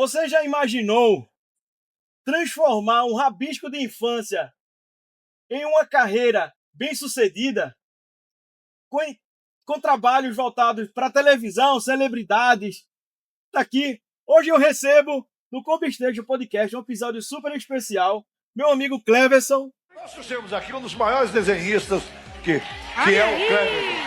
Você já imaginou transformar um rabisco de infância em uma carreira bem-sucedida, com, com trabalhos voltados para televisão, celebridades? Tá aqui. Hoje eu recebo no Combestejo Podcast um episódio super especial, meu amigo Cleverson. Nós trouxemos aqui um dos maiores desenhistas que é o Cleverson.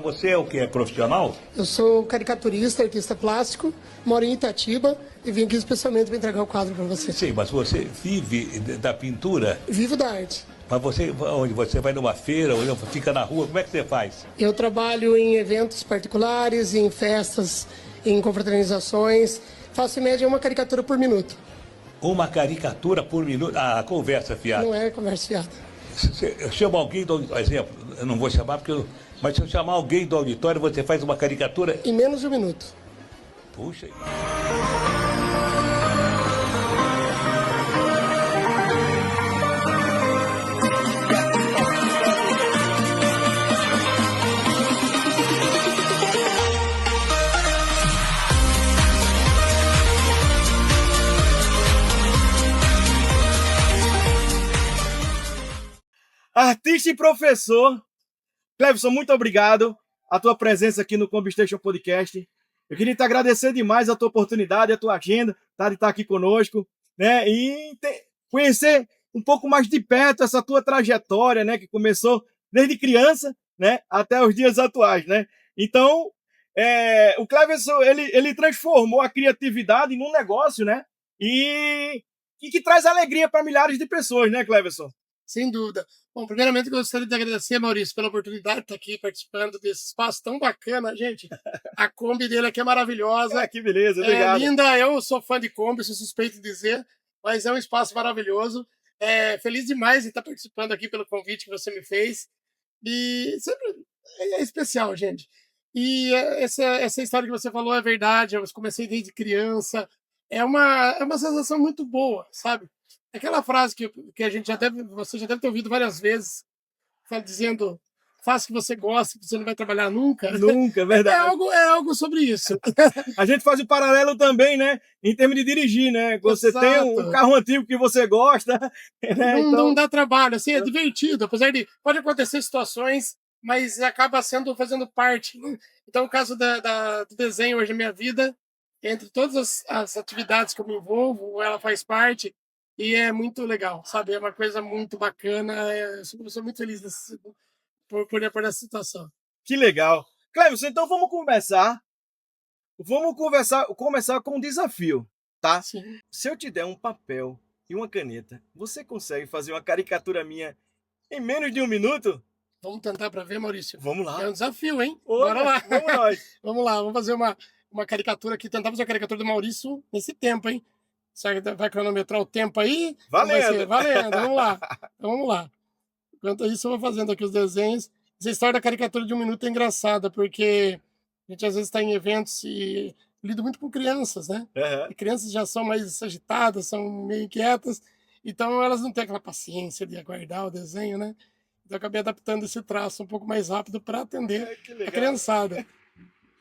Você é o que? É profissional? Eu sou caricaturista, artista plástico, moro em Itatiba e vim aqui especialmente para entregar o quadro para você. Sim, mas você vive da pintura? Vivo da arte. Mas você, onde? Você vai numa feira ou fica na rua? Como é que você faz? Eu trabalho em eventos particulares, em festas, em confraternizações. Faço em média uma caricatura por minuto. Uma caricatura por minuto? Ah, conversa fiada. Não é conversa fiada. Eu chamo alguém do exemplo, eu não vou chamar porque mas se eu chamar alguém do auditório, você faz uma caricatura? Em menos de um minuto. Puxa. Artista e professor Cleverson, muito obrigado a tua presença aqui no Combstation Podcast. Eu queria te agradecer demais a tua oportunidade, a tua agenda, tá, de estar aqui conosco, né? E conhecer um pouco mais de perto essa tua trajetória, né? Que começou desde criança, né? Até os dias atuais, né? Então, o Cleverson, ele transformou a criatividade num negócio, né? E que traz alegria para milhares de pessoas, né, Cleverson? Sem dúvida. Bom, primeiramente eu gostaria de agradecer, Maurício, pela oportunidade de estar aqui participando desse espaço tão bacana, gente. A Kombi dele aqui é maravilhosa. Ah, que beleza, obrigado. É linda, eu sou fã de Kombi, sou suspeito de dizer, mas é um espaço maravilhoso. Feliz demais de estar participando aqui pelo convite que você me fez. E sempre é especial, gente. E essa história que você falou é verdade, eu comecei desde criança. É uma sensação muito boa, sabe? Aquela frase que a gente você já deve ter ouvido várias vezes, dizendo, faça o que você gosta, que você não vai trabalhar nunca. Nunca, é verdade. É algo sobre isso. A gente faz o paralelo também, né? Em termos de dirigir, né? Você Exato. tem um carro antigo que você gosta, né? Não dá trabalho, assim, é divertido, apesar de pode acontecer situações, mas acaba fazendo parte, né? Então, o caso do desenho hoje na minha vida, entre todas as atividades que eu me envolvo, ela faz parte. E é muito legal, sabe? É uma coisa muito bacana. Eu sou muito feliz por essa situação. Que legal. Cleverson, então vamos conversar. Começar com um desafio, tá? Sim. Se eu te der um papel e uma caneta, você consegue fazer uma caricatura minha em menos de um minuto? Vamos tentar para ver, Maurício. Vamos lá. É um desafio, hein? Opa, bora lá. Vamos nós. Vamos lá, vamos fazer uma caricatura aqui. Tentar fazer a caricatura do Maurício nesse tempo, hein? Vai cronometrar o tempo aí? Valendo. Valendo, vamos lá. Então, vamos lá. Enquanto isso, eu vou fazendo aqui os desenhos. Essa história da caricatura de um minuto é engraçada, porque a gente às vezes está em eventos e lido muito com crianças, né? Uhum. E crianças já são mais agitadas, são meio inquietas, então elas não têm aquela paciência de aguardar o desenho, né? Então eu acabei adaptando esse traço um pouco mais rápido para atender a criançada.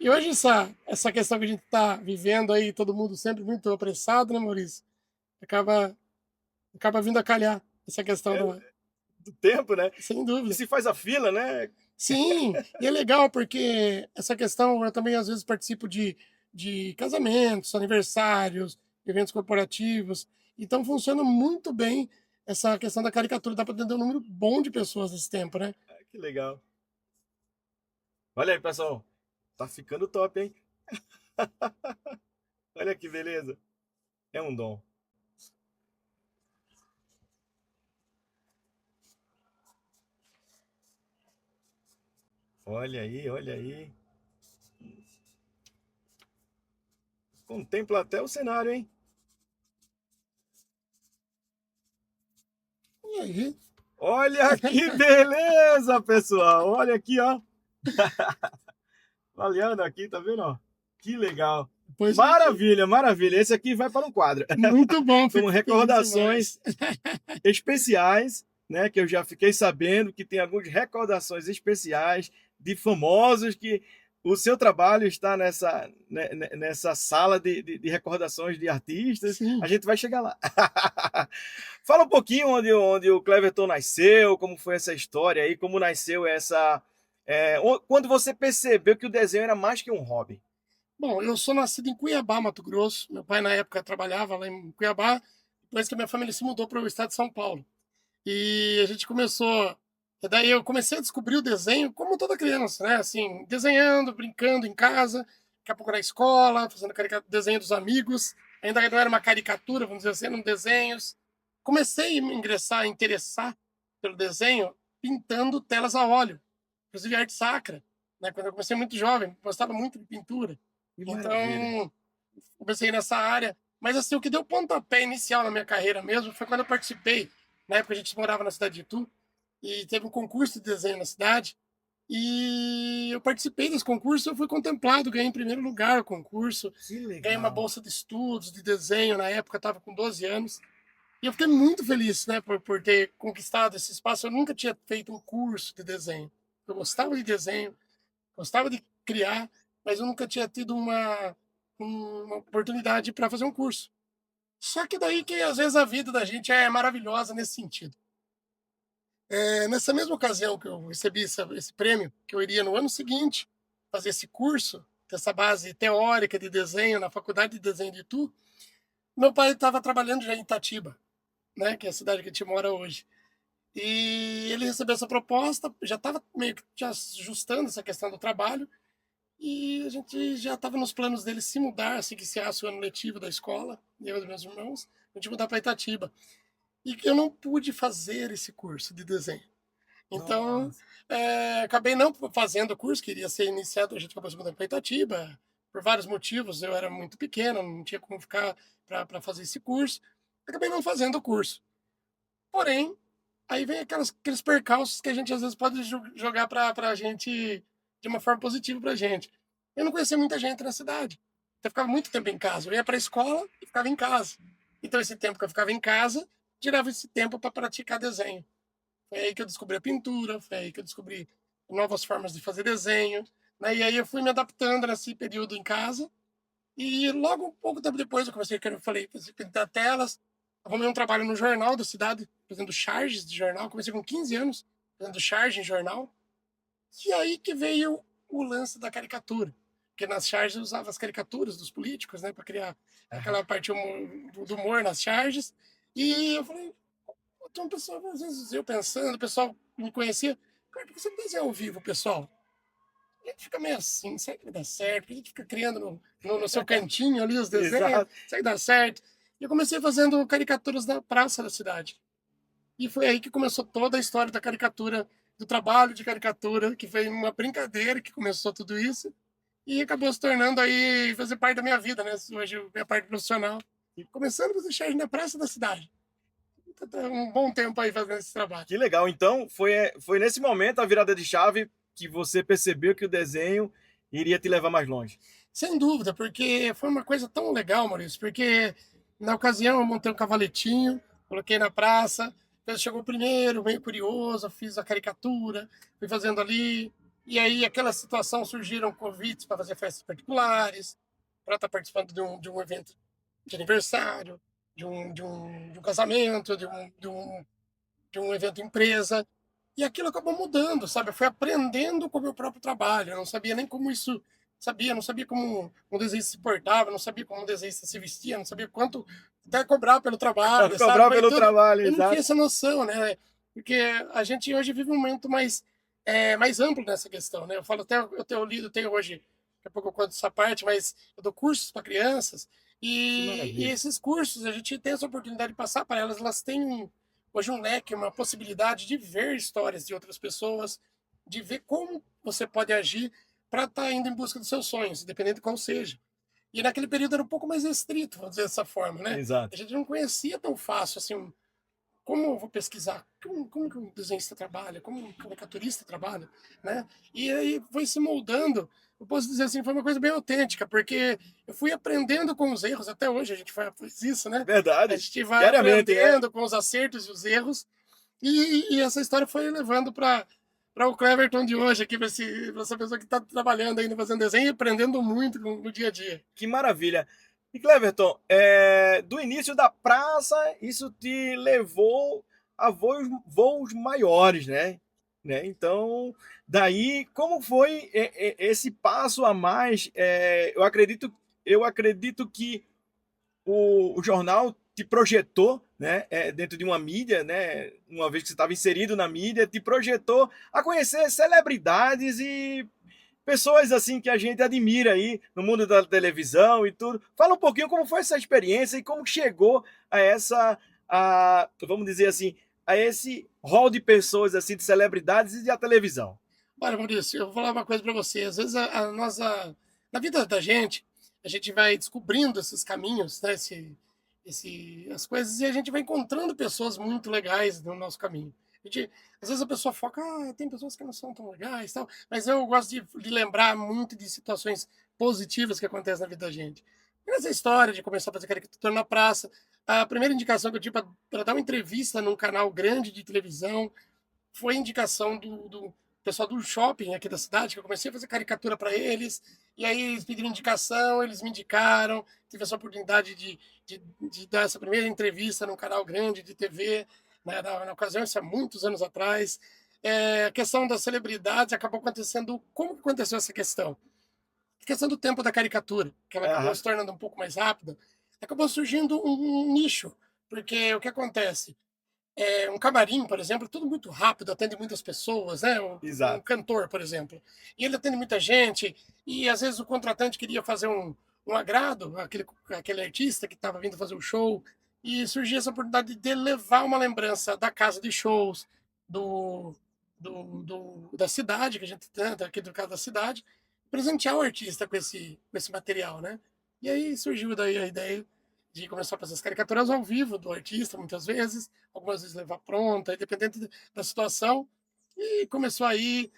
E hoje essa questão que a gente está vivendo aí, todo mundo sempre muito apressado, né, Maurício? Acaba vindo a calhar essa questão do tempo, né? Sem dúvida. E se faz a fila, né? Sim, e é legal porque essa questão, eu também às vezes participo de casamentos, aniversários, eventos corporativos, então funciona muito bem essa questão da caricatura, dá para atender um número bom de pessoas nesse tempo, né? Que legal. Olha aí, pessoal. Tá ficando top, hein? Olha que beleza. É um dom. Olha aí, olha aí. Contempla até o cenário, hein? E aí? Olha que beleza, pessoal. Olha aqui, ó. Olhando aqui, tá vendo? Ó? Que legal. Pois Maravilha, maravilha. Esse aqui vai para um quadro. muito bom. Como recordações especiais, né? Que eu já fiquei sabendo que tem algumas recordações especiais de famosos que o seu trabalho está nessa sala de recordações de artistas. Sim. A gente vai chegar lá. Fala um pouquinho onde o Cleverton nasceu, como foi essa história aí, como nasceu essa... quando você percebeu que o desenho era mais que um hobby. Bom, eu sou nascido em Cuiabá, Mato Grosso. Meu pai, na época, trabalhava lá em Cuiabá, depois que a minha família se mudou para o estado de São Paulo. E a gente começou. E daí eu comecei a descobrir o desenho como toda criança, né? Assim, desenhando, brincando em casa, daqui a pouco na escola, fazendo desenho dos amigos. Ainda não era uma caricatura, vamos dizer assim, eram desenhos. Comecei a me ingressar, a interessar pelo desenho, pintando telas a óleo, inclusive arte sacra. Né? Quando eu comecei muito jovem, gostava muito de pintura. Que maravilha. Então, comecei nessa área. Mas assim, o que deu pontapé inicial na minha carreira mesmo foi quando eu participei. Na época a gente morava na cidade de Itu e teve um concurso de desenho na cidade. E eu participei desse concurso, eu fui contemplado, ganhei em primeiro lugar o concurso. Que legal. Ganhei uma bolsa de estudos, de desenho, na época eu estava com 12 anos. E eu fiquei muito feliz, né, por ter conquistado esse espaço. Eu nunca tinha feito um curso de desenho. Eu gostava de desenho, gostava de criar, mas eu nunca tinha tido uma oportunidade para fazer um curso. Só que daí que às vezes a vida da gente é maravilhosa nesse sentido. Nessa mesma ocasião que eu recebi esse prêmio, que eu iria no ano seguinte fazer esse curso, dessa base teórica de desenho na Faculdade de Desenho de Itu, meu pai estava trabalhando já em Itatiba, né, que é a cidade que a gente mora hoje. E ele recebeu essa proposta, já estava meio que já ajustando essa questão do trabalho, e a gente já estava nos planos dele se mudar, assim que iniciasse o ano letivo da escola, eu e meus irmãos, a gente mudar para Itatiba. E eu não pude fazer esse curso de desenho. Então, acabei não fazendo o curso, que iria ser iniciado, a gente acabou se mudando para Itatiba, por vários motivos, eu era muito pequeno, não tinha como ficar para fazer esse curso, acabei não fazendo o curso. Porém, aí vem aqueles percalços que a gente às vezes pode jogar para a gente de uma forma positiva para a gente. Eu não conhecia muita gente na cidade, então eu ficava muito tempo em casa. Eu ia para a escola e ficava em casa. Então, esse tempo que eu ficava em casa, tirava esse tempo para praticar desenho. Foi aí que eu descobri a pintura, foi aí que eu descobri novas formas de fazer desenho. Né? E aí eu fui me adaptando nesse período em casa. E logo um pouco tempo depois eu comecei, como eu falei, a pintar telas. Arrumei um trabalho no jornal da cidade, fazendo charges de jornal. Comecei com 15 anos, fazendo charge em jornal. E aí que veio o lance da caricatura. Porque nas charges eu usava as caricaturas dos políticos, né? Para criar aquela parte do humor nas charges. E eu falei, então, pessoal, às vezes eu pensando, o pessoal me conhecia, cara, por que você não desenha ao vivo, pessoal? A gente fica meio assim, será que vai dar certo? A gente fica criando no seu cantinho ali os desenhos, Exato. será que dá certo? E eu comecei fazendo caricaturas na praça da cidade. E foi aí que começou toda a história da caricatura, do trabalho de caricatura, que foi uma brincadeira que começou tudo isso. E acabou se tornando aí, fazer parte da minha vida, né? Hoje, minha parte profissional. Começando a fazer charge na praça da cidade. Um bom tempo aí fazendo esse trabalho. Que legal. Então, foi nesse momento a virada de chave que você percebeu que o desenho iria te levar mais longe. Sem dúvida, porque foi uma coisa tão legal, Maurício, porque na ocasião eu montei um cavaletinho, coloquei na praça, depois chegou o primeiro, meio curioso, fiz a caricatura, fui fazendo ali, e aí aquela situação surgiram convites para fazer festas particulares, para estar participando de um evento de aniversário, de um casamento, de um evento empresa. E aquilo acabou mudando, sabe? Eu fui aprendendo com o meu próprio trabalho. Eu não sabia nem como isso... não sabia como um desenhista se portava, não sabia como um desenhista se vestia, não sabia quanto até cobrar pelo trabalho, Cobrar pelo trabalho, eu não exato. tinha essa noção, né? Porque a gente hoje vive um momento mais amplo nessa questão, né? Eu falo até, eu tenho hoje, daqui a pouco eu conto essa parte, mas eu dou cursos para crianças e esses cursos, a gente tem essa oportunidade de passar para elas, elas têm hoje um leque, uma possibilidade de ver histórias de outras pessoas, de ver como você pode agir para estar indo em busca dos seus sonhos, independente de qual seja. E naquele período era um pouco mais restrito, vamos dizer dessa forma, né? Exato. A gente não conhecia tão fácil assim como eu vou pesquisar? Como que um desenhista trabalha? Como um caricaturista trabalha? Né? E aí foi se moldando. Eu posso dizer assim, foi uma coisa bem autêntica, porque eu fui aprendendo com os erros. Até hoje a gente faz isso, né? A Verdade. gente vai Diariamente, aprendendo com os acertos e os erros. E essa história foi levando para o Cleverton de hoje, aqui, para essa pessoa que está trabalhando ainda, fazendo desenho e aprendendo muito no dia a dia. Que maravilha. E Cleverton, do início da praça, isso te levou a voos maiores, né? Então, daí, como foi esse passo a mais? Eu acredito que o jornal te projetou, né, dentro de uma mídia, né, uma vez que você estava inserido na mídia, te projetou a conhecer celebridades e pessoas assim que a gente admira aí no mundo da televisão e tudo. Fala um pouquinho como foi essa experiência e como chegou vamos dizer assim, a esse rol de pessoas assim, de celebridades e da televisão. Olha, Maurício, eu vou falar uma coisa para você. Às vezes, na vida da gente, a gente vai descobrindo esses caminhos, né? As coisas, e a gente vai encontrando pessoas muito legais no nosso caminho. Às vezes a pessoa foca, tem pessoas que não são tão legais, tal, mas eu gosto de lembrar muito de situações positivas que acontecem na vida da gente. Essa história de começar a fazer caricatura na praça, a primeira indicação que eu tive para dar uma entrevista num canal grande de televisão foi a indicação do pessoal do shopping aqui da cidade, que eu comecei a fazer caricatura para eles, e aí eles pediram indicação, eles me indicaram, tive essa oportunidade de dar essa primeira entrevista num canal grande de TV, né, na ocasião, isso há muitos anos atrás. A questão das celebridades acabou acontecendo. Como que aconteceu essa questão? A questão do tempo da caricatura, que ela acabou se tornando um pouco mais rápida, acabou surgindo um nicho, porque o que acontece? Um camarim, por exemplo, tudo muito rápido, atende muitas pessoas, né? Um cantor, por exemplo. E ele atende muita gente, e às vezes o contratante queria fazer um agrado àquele artista que estava vindo fazer o show, e surgia essa oportunidade de levar uma lembrança da casa de shows, da cidade, que a gente tem, aqui do caso da cidade, presentear o artista com esse material, né? E aí surgiu daí a ideia de começar a fazer as caricaturas ao vivo do artista, muitas vezes, algumas vezes levar pronta, dependendo da situação, e começou aí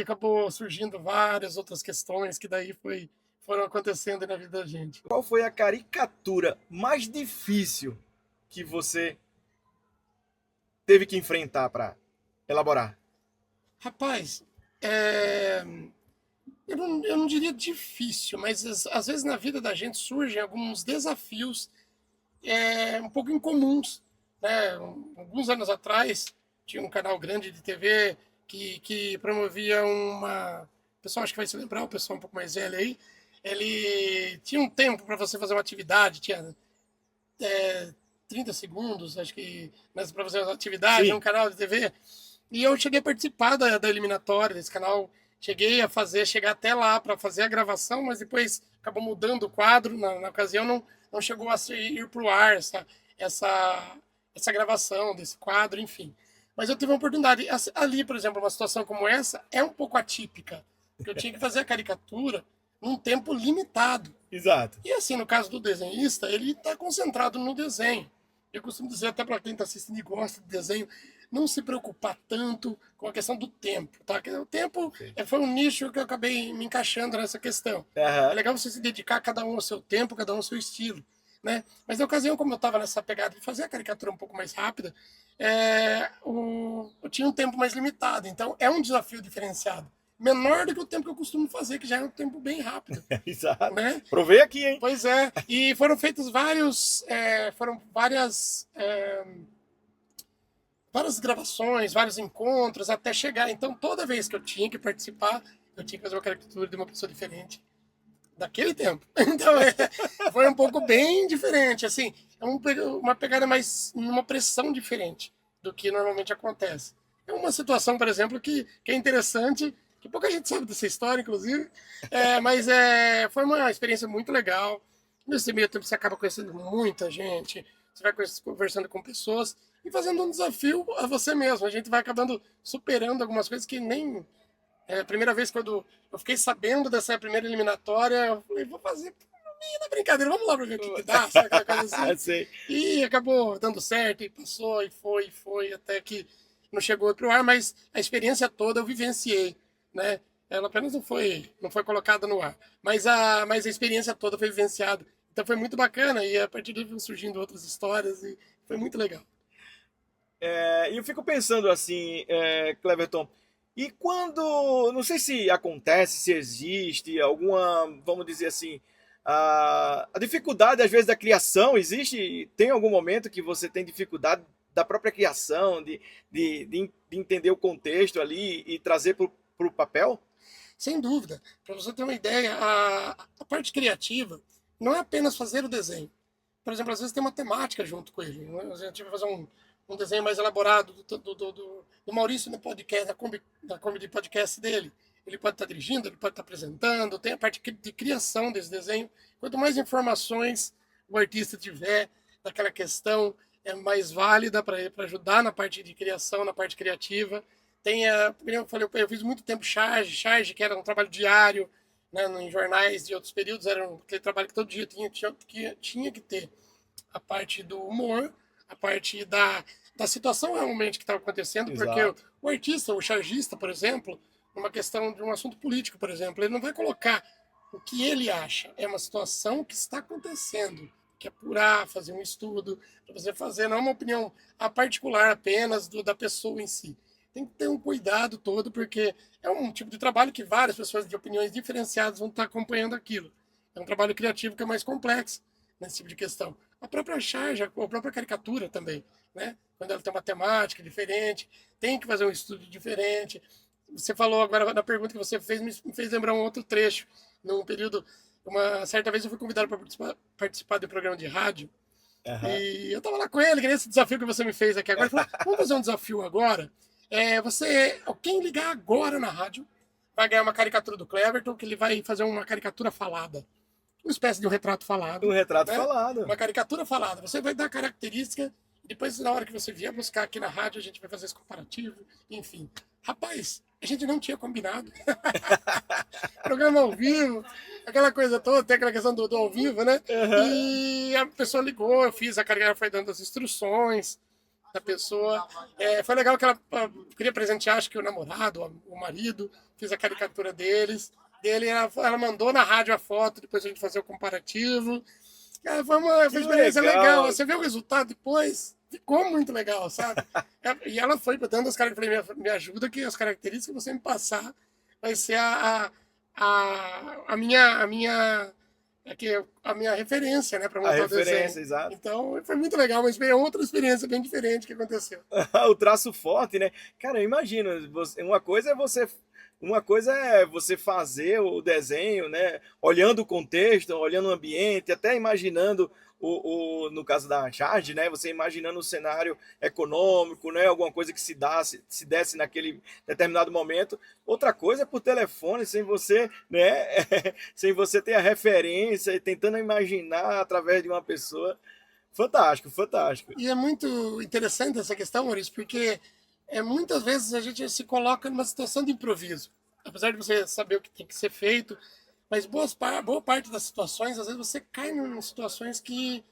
acabou surgindo várias outras questões que daí foram acontecendo na vida da gente. Qual foi a caricatura mais difícil que você teve que enfrentar para elaborar? Rapaz, eu não diria difícil, mas às vezes na vida da gente surgem alguns desafios um pouco incomuns. Né? Alguns anos atrás, tinha um canal grande de TV que promovia uma... O pessoal acho que vai se lembrar, o pessoal um pouco mais velho aí. Ele tinha um tempo para você fazer uma atividade, tinha 30 segundos, acho que, para fazer uma atividade, um canal de TV. E eu cheguei a participar da eliminatória desse canal. Cheguei a chegar até lá para fazer a gravação, mas depois acabou mudando o quadro. Na ocasião, não chegou a ir para o ar essa gravação desse quadro, enfim. Mas eu tive uma oportunidade. Ali, por exemplo, uma situação como essa é um pouco atípica, porque eu tinha que fazer a caricatura num tempo limitado. Exato. E assim, no caso do desenhista, ele está concentrado no desenho. Eu costumo dizer até para quem está assistindo e gosta de desenho, não se preocupar tanto com a questão do tempo, tá? O tempo foi um nicho que eu acabei me encaixando nessa questão. É legal você se dedicar cada um ao seu tempo, cada um ao seu estilo, né? Mas na ocasião, como eu estava nessa pegada de fazer a caricatura um pouco mais rápida, eu tinha um tempo mais limitado, então é um desafio diferenciado. Menor do que o tempo que eu costumo fazer, que já é um tempo bem rápido. Exato. Né? Provei aqui, hein? Pois é. E foram feitos várias gravações, vários encontros, até chegar. Então, toda vez que eu tinha que participar, eu tinha que fazer uma caricatura de uma pessoa diferente daquele tempo. Então, foi um pouco bem diferente. Assim, uma pegada mais, uma pressão diferente do que normalmente acontece. É uma situação, por exemplo, que é interessante, que pouca gente sabe dessa história, inclusive, mas foi uma experiência muito legal. Nesse meio tempo você acaba conhecendo muita gente, você vai conversando com pessoas e fazendo um desafio a você mesmo. A gente vai acabando superando algumas coisas que nem... a primeira vez, quando eu fiquei sabendo dessa primeira eliminatória, eu falei, vou fazer Na brincadeira, vamos lá pra ver o que dá, sabe aquela coisa assim? Sei. E acabou dando certo, e passou, e foi, até que não chegou pro ar, mas a experiência toda eu vivenciei, né? Ela apenas não foi colocada no ar, mas a experiência toda foi vivenciada. Então foi muito bacana, e a partir daí foram surgindo outras histórias, e foi muito legal. E eu fico pensando assim, Cleverton, e quando, não sei se acontece, se existe alguma, vamos dizer assim, a dificuldade às vezes da criação, existe, tem algum momento que você tem dificuldade da própria criação, de entender o contexto ali e trazer para o papel? Sem dúvida. Para você ter uma ideia, a parte criativa não é apenas fazer o desenho. Por exemplo, às vezes tem uma temática junto com ele. Né? A gente vai fazer um desenho mais elaborado do Maurício no podcast, da Comedy Podcast dele. Ele pode estar dirigindo, ele pode estar apresentando, tem a parte de criação desse desenho. Quanto mais informações o artista tiver daquela questão, é mais válida para ajudar na parte de criação, na parte criativa. Tem como eu falei, eu fiz muito tempo charge, que era um trabalho diário, né, em jornais de outros períodos, era aquele trabalho que todo dia tinha que ter a parte do humor, a parte da situação realmente que estava acontecendo, porque o artista, o chargista, por exemplo, numa questão de um assunto político, por exemplo, ele não vai colocar o que ele acha, é uma situação que está acontecendo, que apurar, fazer um estudo, para você fazer, não é uma opinião a particular apenas da pessoa em si. Tem que ter um cuidado todo, porque é um tipo de trabalho que várias pessoas de opiniões diferenciadas vão estar acompanhando aquilo. É um trabalho criativo que é mais complexo nesse tipo de questão. A própria charge, a própria caricatura também, né? Quando ela tem uma temática diferente, tem que fazer um estudo diferente. Você falou agora, na pergunta que você fez, me fez lembrar um outro trecho. Num período, uma certa vez eu fui convidado para participar de um programa de rádio, e eu estava lá com ele, que nesse desafio que você me fez aqui agora, ele falou, vamos fazer um desafio agora? Quem ligar agora na rádio vai ganhar uma caricatura do Cleverton, que ele vai fazer uma caricatura falada. Uma espécie de um retrato falado. Um retrato né? falado. Uma caricatura falada. Você vai dar a característica, e depois, na hora que você vier buscar aqui na rádio, a gente vai fazer esse comparativo, enfim. Rapaz, a gente não tinha combinado. Programa ao vivo, aquela coisa toda, tem aquela questão do ao vivo, né? E a pessoa ligou, eu fiz a caricatura, foi dando as instruções da pessoa. Foi legal que ela queria presentear, acho que o namorado, o marido, fiz a caricatura dele, ela mandou na rádio a foto, depois a gente fazer o comparativo. Foi uma experiência legal. Você vê o resultado depois, ficou muito legal, sabe? E ela foi dando as características, eu falei, me ajuda que as características que você me passar vai ser a minha referência, né, para montar o desenho. Exato. Então, foi muito legal, outra experiência bem diferente que aconteceu. O traço forte, né? Cara, eu imagino, uma coisa é você fazer o desenho, né? Olhando o contexto, olhando o ambiente, até imaginando no caso da charge, né? Você imaginando o cenário econômico, né? Alguma coisa que se desse naquele determinado momento. Outra coisa é por telefone, sem você, né? Sem você ter a referência e tentando imaginar através de uma pessoa. Fantástico, fantástico. E é muito interessante essa questão, Maurício, porque muitas vezes a gente se coloca numa situação de improviso. Apesar de você saber o que tem que ser feito, mas boa parte das situações, às vezes você cai em situações que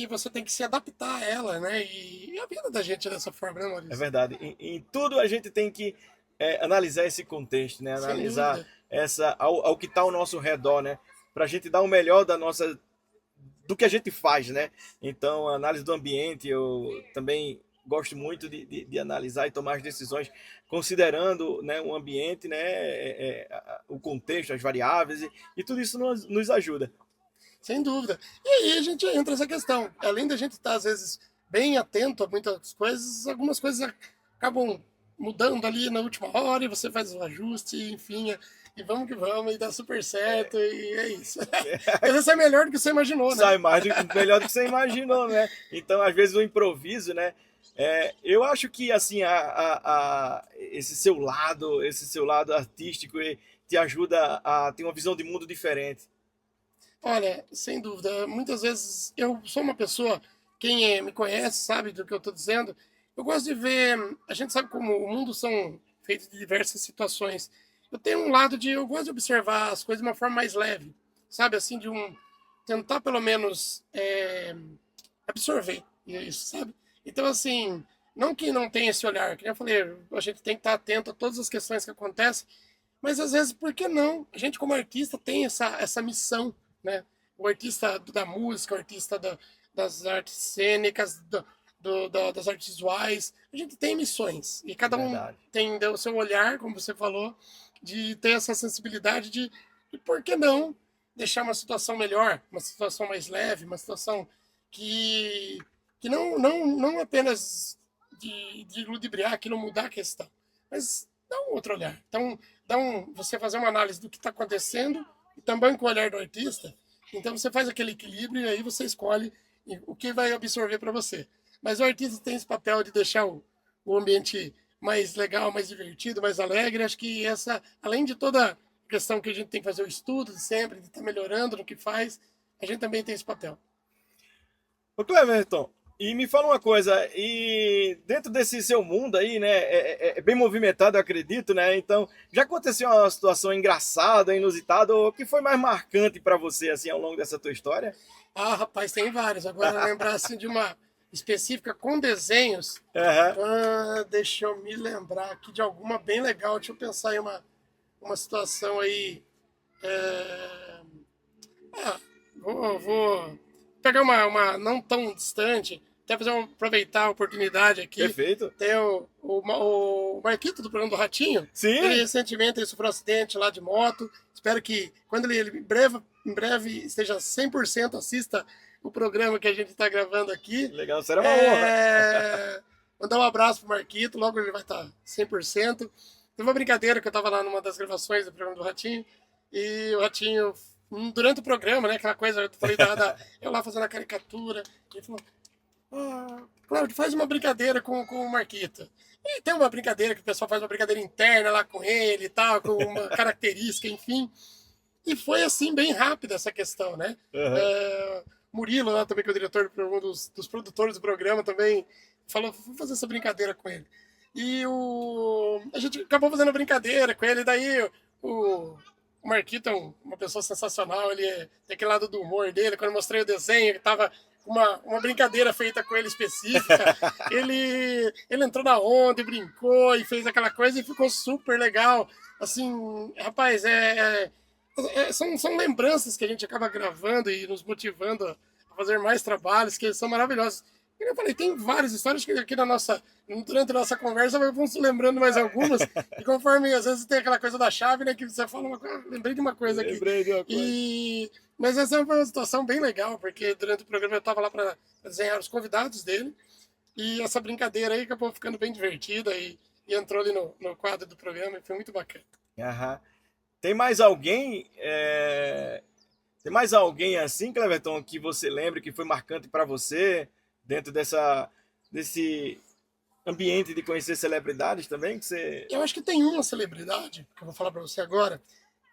você tem que se adaptar a ela, né? E a vida da gente é dessa forma, né, Maurício? É verdade. Em tudo a gente tem que analisar esse contexto, né? Analisar ao que está ao nosso redor, né? Para a gente dar o melhor do que a gente faz, né? Então, a análise do ambiente, eu também gosto muito de analisar e tomar as decisões considerando, né, o ambiente, né, o contexto, as variáveis, e tudo isso nos ajuda. Sem dúvida. E aí a gente entra nessa questão. Além da gente estar, às vezes, bem atento a muitas coisas, algumas coisas acabam mudando ali na última hora e você faz o ajuste, enfim, e vamos que vamos, e dá super certo, e é isso. Às vezes é melhor do que você imaginou, né? Sai melhor do que você imaginou, né? Então, às vezes, o improviso, né? Eu acho que, assim, esse seu lado artístico te ajuda a ter uma visão de mundo diferente. Olha, sem dúvida, muitas vezes eu sou uma pessoa, quem me conhece sabe do que eu estou dizendo, eu gosto de ver, a gente sabe como o mundo são feitos de diversas situações. Eu tenho um lado eu gosto de observar as coisas de uma forma mais leve, sabe, assim, tentar pelo menos absorver isso, sabe? Então, assim, não que não tenha esse olhar, que nem eu falei, a gente tem que estar atento a todas as questões que acontecem, mas às vezes, por que não? A gente, como artista, tem essa missão, né? O artista da música, o artista das artes cênicas, das artes visuais, a gente tem missões. E cada um Verdade. tem o seu olhar, como você falou, de ter essa sensibilidade de por que não deixar uma situação melhor, uma situação mais leve, uma situação que não apenas de ludibriar, que não mudar a questão, mas dá um outro olhar. Então, você fazer uma análise do que está acontecendo e também com o olhar do artista. Então, você faz aquele equilíbrio e aí você escolhe o que vai absorver para você. Mas o artista tem esse papel de deixar o ambiente mais legal, mais divertido, mais alegre. Acho que além de toda a questão que a gente tem que fazer o estudo de sempre, de estar melhorando no que faz, a gente também tem esse papel. Ô Cleverton, e me fala uma coisa, e dentro desse seu mundo aí, né, é bem movimentado, eu acredito, né? Então, já aconteceu uma situação engraçada, inusitada, ou que foi mais marcante para você, assim, ao longo dessa tua história? Ah, rapaz, tem vários. Agora, lembrar assim de uma específica com desenhos, deixa eu me lembrar aqui de alguma bem legal. Deixa eu pensar em uma situação aí. Vou pegar uma não tão distante, até aproveitar a oportunidade aqui. Perfeito. Tem o Marquito do programa do Ratinho. Sim. Ele recentemente sofreu um acidente lá de moto. Espero que quando ele em breve esteja 100%, assista o programa que a gente está gravando aqui. Legal, será uma honra. Mandar um abraço pro Marquito, logo ele vai estar 100%. Teve uma brincadeira que eu estava lá numa das gravações do programa do Ratinho, e o Ratinho, durante o programa, né, aquela coisa, eu falei eu lá fazendo a caricatura, ele falou, Cláudio, faz uma brincadeira com o Marquito. E tem uma brincadeira que o pessoal faz uma brincadeira interna lá com ele e tal, com uma característica, enfim. E foi assim, bem rápida essa questão, né? Murilo, lá também, que é o diretor, um dos produtores do programa, também falou, vamos fazer essa brincadeira com ele. E a gente acabou fazendo a brincadeira com ele, daí o Marquito é uma pessoa sensacional, ele tem aquele lado do humor dele. Quando eu mostrei o desenho, ele tava uma brincadeira feita com ele específica, ele entrou na onda e brincou e fez aquela coisa e ficou super legal. Assim, rapaz, são lembranças que a gente acaba gravando e nos motivando a fazer mais trabalhos, que são maravilhosos. Como eu falei, tem várias histórias que aqui durante a nossa conversa vamos se lembrando mais algumas, e conforme às vezes tem aquela coisa da chave, né, que você fala uma coisa, lembrei de uma coisa aqui. Lembrei de uma coisa. Mas essa foi uma situação bem legal, porque durante o programa eu estava lá para desenhar os convidados dele, e essa brincadeira aí acabou ficando bem divertida e entrou ali no quadro do programa, e foi muito bacana. Aham. Tem mais alguém? Tem mais alguém assim, Cleverton, que você lembra que foi marcante para você dentro desse ambiente de conhecer celebridades também? Eu acho que tem uma celebridade, que eu vou falar para você agora,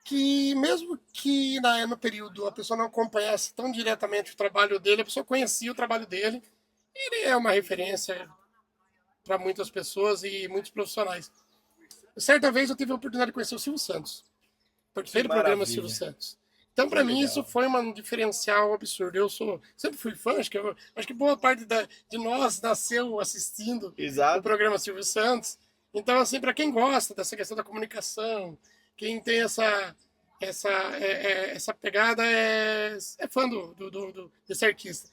que mesmo que no período a pessoa não acompanhasse tão diretamente o trabalho dele, a pessoa conhecia o trabalho dele. Ele é uma referência para muitas pessoas e muitos profissionais. Certa vez eu tive a oportunidade de conhecer o Silvio Santos. Participei do programa Silvio Santos. Então, para mim, isso foi um diferencial absurdo. Eu sempre fui fã, acho que boa parte de nós nasceu assistindo o programa Silvio Santos. Então, assim, para quem gosta dessa questão da comunicação, quem tem essa pegada é fã desse artista.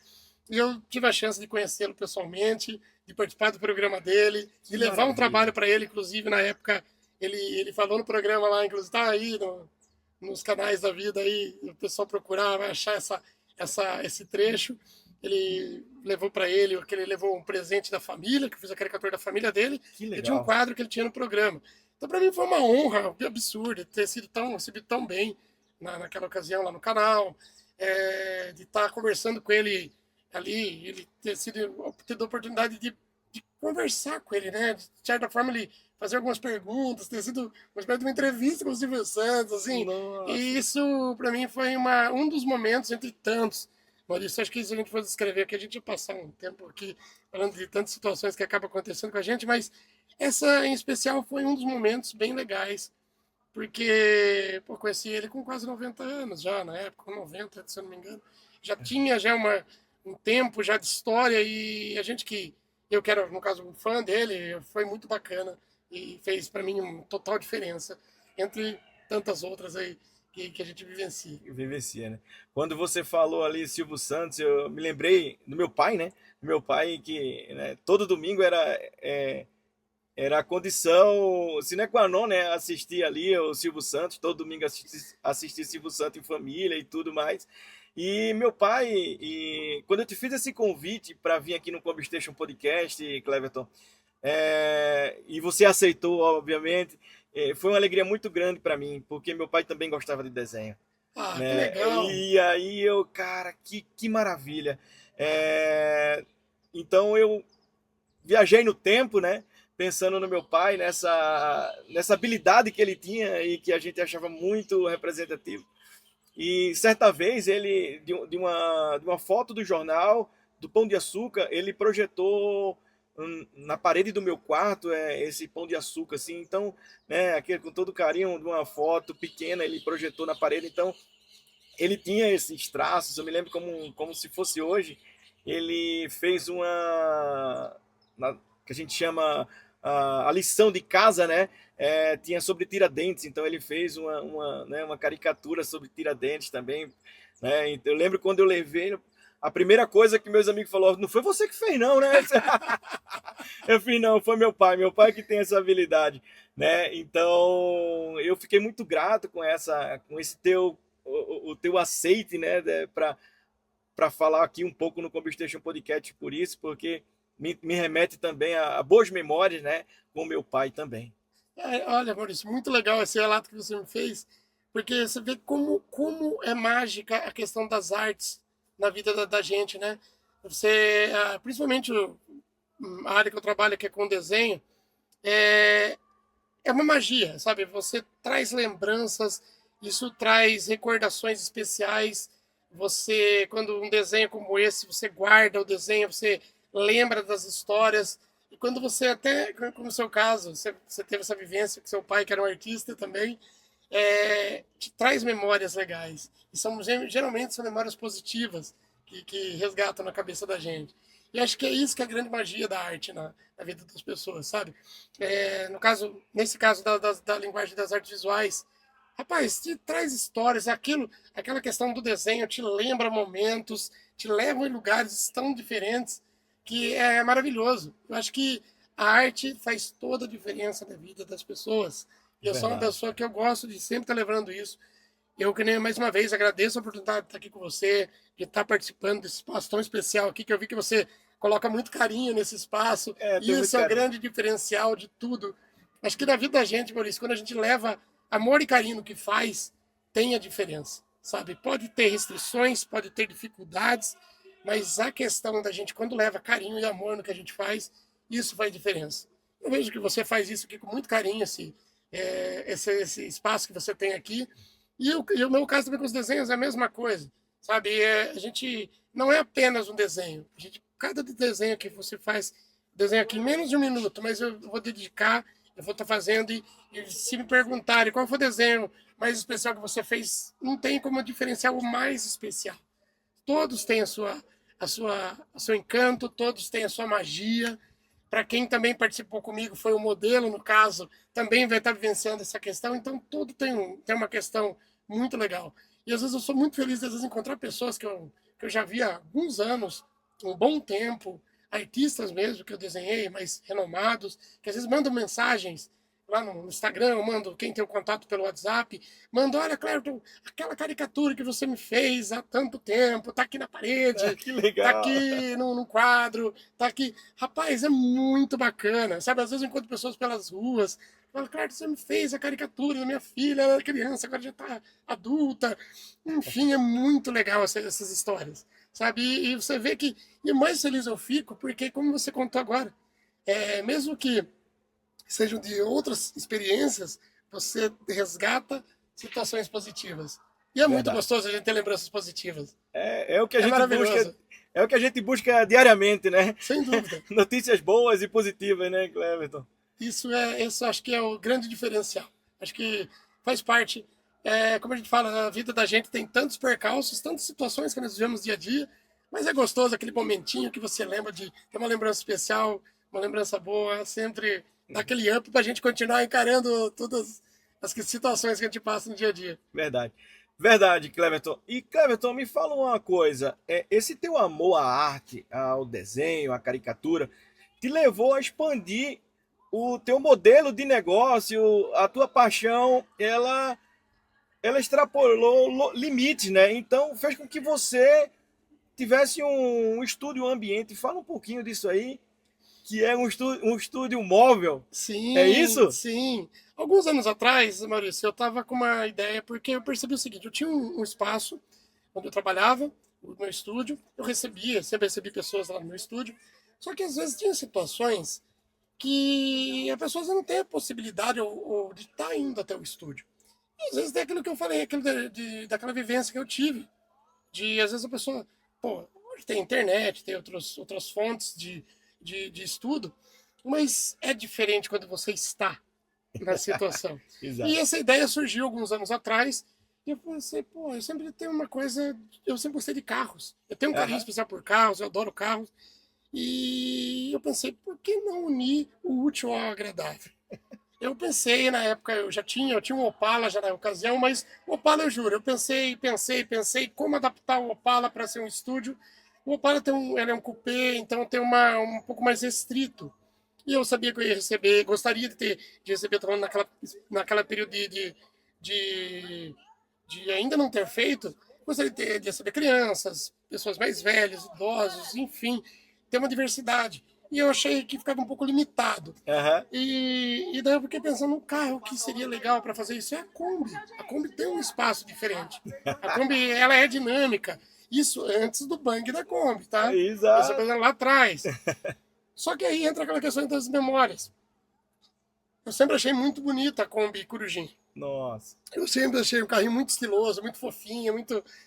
E eu tive a chance de conhecê-lo pessoalmente, de participar do programa dele, de levar um trabalho para ele, inclusive, na época, ele falou no programa lá, inclusive, tá aí nos canais da vida aí, o pessoal procurar, vai achar esse trecho. Ele levou para ele levou um presente da família, que eu fiz a caricatura da família dele, e de um quadro que ele tinha no programa. Então, para mim, foi uma honra absurda ter sido recebido tão bem naquela ocasião lá no canal, de estar conversando com ele ali, ele ter tido a oportunidade de conversar com ele, né? De certa forma, ele fazer algumas perguntas, ter sido uma espécie de uma entrevista com o Silvio Santos, assim. Nossa. E isso, para mim, foi um dos momentos entre tantos. Maurício, acho que se a gente fosse descrever aqui, a gente ia passar um tempo aqui falando de tantas situações que acabam acontecendo com a gente, mas essa, em especial, foi um dos momentos bem legais porque pô, conheci ele com quase 90 anos já, na época, com 90, se eu não me engano. Já tinha já um tempo já de história e a gente que, eu que era, no caso, um fã dele, foi muito bacana e fez para mim uma total diferença entre tantas outras aí que a gente vivencia. Vivencia, né? Quando você falou ali Silvio Santos, eu me lembrei do meu pai, né? Do meu pai que, né, todo domingo era a condição sine qua non, né? Assistir ali o Silvio Santos, todo domingo assistir Silvio Santos em família e tudo mais. E meu pai, e quando eu te fiz esse convite para vir aqui no Combi Station Podcast, Cleverton, e você aceitou, obviamente, foi uma alegria muito grande para mim, porque meu pai também gostava de desenho, Ah, que né? legal! E aí eu, cara, que maravilha. Então eu viajei no tempo, né? Pensando no meu pai, nessa habilidade que ele tinha e que a gente achava muito representativo. E certa vez ele, de uma foto do jornal, do Pão de Açúcar, ele projetou na parede do meu quarto esse Pão de Açúcar, assim. Então, né, aquele, com todo carinho, de uma foto pequena, ele projetou na parede. Então, ele tinha esses traços, eu me lembro como se fosse hoje. Ele fez que a gente chama a lição de casa, né? Tinha sobre Tiradentes, então ele fez né, uma caricatura sobre Tiradentes também, né? Então, eu lembro quando eu levei, a primeira coisa que meus amigos falaram, não foi você que fez não, né? Eu fiz, não, foi meu pai que tem essa habilidade, né? Então eu fiquei muito grato com esse o teu aceite, né, para falar aqui um pouco no Combi Station Podcast por isso, porque me remete também a boas memórias, né, com meu pai também. Olha, Maurício, muito legal esse relato que você me fez, porque você vê como é mágica a questão das artes na vida da gente, né? Você, principalmente a área que eu trabalho, que é com desenho, é, é uma magia, sabe? Você traz lembranças, isso traz recordações especiais. Você, quando um desenho como esse, você guarda o desenho, você lembra das histórias. E quando você até, como no seu caso, você teve essa vivência com seu pai, que era um artista também, te traz memórias legais. E geralmente são memórias positivas que resgatam na cabeça da gente. E acho que é isso que é a grande magia da arte na vida das pessoas, sabe? Nesse caso da linguagem das artes visuais, rapaz, te traz histórias, aquela questão do desenho te lembra momentos, te leva em lugares tão diferentes que é maravilhoso. Eu acho que a arte faz toda a diferença na vida das pessoas. E eu sou uma pessoa que eu gosto de sempre estar levando isso. Eu, que nem mais uma vez, agradeço a oportunidade de estar aqui com você, de estar participando desse espaço tão especial aqui, que eu vi que você coloca muito carinho nesse espaço. E isso é o grande diferencial de tudo. Acho que na vida da gente, Maurício, quando a gente leva amor e carinho no que faz, tem a diferença, sabe? Pode ter restrições, pode ter dificuldades, mas a questão da gente, quando leva carinho e amor no que a gente faz, isso faz diferença. Eu vejo que você faz isso aqui com muito carinho, esse espaço que você tem aqui. E o meu caso também com os desenhos é a mesma coisa, sabe? A gente não é apenas um desenho. Cada desenho que você faz, desenho aqui em menos de um minuto, mas eu vou dedicar, eu vou estar fazendo. E se me perguntarem qual foi o desenho mais especial que você fez, não tem como diferenciar o mais especial. Todos têm o seu encanto, todos têm a sua magia. Para quem também participou comigo, foi o modelo, no caso, também vai estar vivenciando essa questão. Então, tudo tem uma questão muito legal. E às vezes eu sou muito feliz de encontrar pessoas que eu já vi há alguns anos, um bom tempo, artistas mesmo que eu desenhei, mais renomados, que às vezes mandam mensagens lá no Instagram, eu mando, quem tem o contato pelo WhatsApp, manda, olha, Cleverton, aquela caricatura que você me fez há tanto tempo, tá aqui na parede, Que legal. tá aqui no quadro, tá aqui. Rapaz, é muito bacana, sabe? Às vezes eu encontro pessoas pelas ruas, falo, Cleverton, você me fez a caricatura da minha filha, ela era criança, agora já tá adulta. Enfim, é muito legal essas histórias, sabe? E você vê que, e mais feliz eu fico, porque como você contou agora, mesmo que sejam de outras experiências, você resgata situações positivas. E é muito gostoso a gente ter lembranças positivas. É o que a gente busca. É o que a gente busca diariamente, né? Sem dúvida. Notícias boas e positivas, né, Cleverton? Isso acho que é o grande diferencial. Acho que faz parte. Como a gente fala, a vida da gente tem tantos percalços, tantas situações que nós vivemos dia a dia, mas é gostoso aquele momentinho que você lembra de ter uma lembrança especial, uma lembrança boa, sempre dá aquele up pra gente continuar encarando todas as situações que a gente passa no dia a dia. Verdade. Verdade, Cleverton. E, Cleverton, me fala uma coisa. Esse teu amor à arte, ao desenho, à caricatura, te levou a expandir o teu modelo de negócio, a tua paixão, ela extrapolou limites, né? Então, fez com que você tivesse um estúdio ambiente. Fala um pouquinho disso aí, que é um estúdio móvel. Sim, É isso? sim. Alguns anos atrás, Maurício, eu estava com uma ideia, porque eu percebi o seguinte, eu tinha um espaço onde eu trabalhava, o meu estúdio, sempre recebi pessoas lá no meu estúdio, só que às vezes tinha situações que a pessoa não tem a possibilidade ou de estar indo até o estúdio. E às vezes tem aquilo que eu falei, aquilo daquela vivência que eu tive, de às vezes a pessoa, hoje tem internet, tem outras fontes de estudo, mas é diferente quando você está na situação. Exato. E essa ideia surgiu alguns anos atrás, e eu pensei, eu sempre tenho uma coisa, eu sempre gostei de carros. Eu tenho um carinho especial por carros, eu adoro carros. E eu pensei, por que não unir o útil ao agradável? Eu pensei, na época, eu tinha um Opala já na ocasião, mas o Opala, eu juro, eu pensei como adaptar o Opala para ser um estúdio. O Opala ele é um coupé, então tem um pouco mais restrito. E eu sabia que eu ia receber, gostaria de receber, falando naquela período de ainda não ter feito, gostaria de receber crianças, pessoas mais velhas, idosos, enfim, ter uma diversidade. E eu achei que ficava um pouco limitado. Uhum. E daí eu fiquei pensando no carro que seria legal para fazer isso. É a Kombi. A Kombi tem um espaço diferente. A Kombi, ela é dinâmica. Isso antes do bang da Kombi, tá? Exato. Essa coisa lá atrás. Só que aí entra aquela questão das memórias. Eu sempre achei muito bonita a Kombi Corujim. Nossa. Eu sempre achei um carrinho muito estiloso, muito fofinho,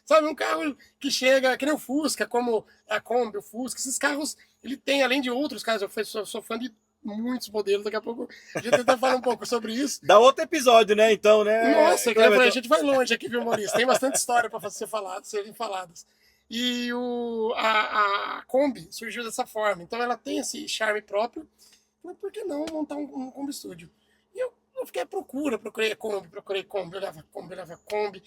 sabe, um carro que chega, que nem o Fusca, como a Kombi, o Fusca. Esses carros, ele tem, além de outros carros, eu sou fã de muitos modelos, daqui a pouco a gente até fala um pouco sobre isso. Dá outro episódio, né, então, né? Nossa, a gente vai longe aqui, viu, Maurício? Tem bastante história para serem faladas. E a Kombi surgiu dessa forma. Então ela tem esse charme próprio. Mas por que não montar um Kombi Studio? E eu fiquei à procurei Kombi, olhava Kombi.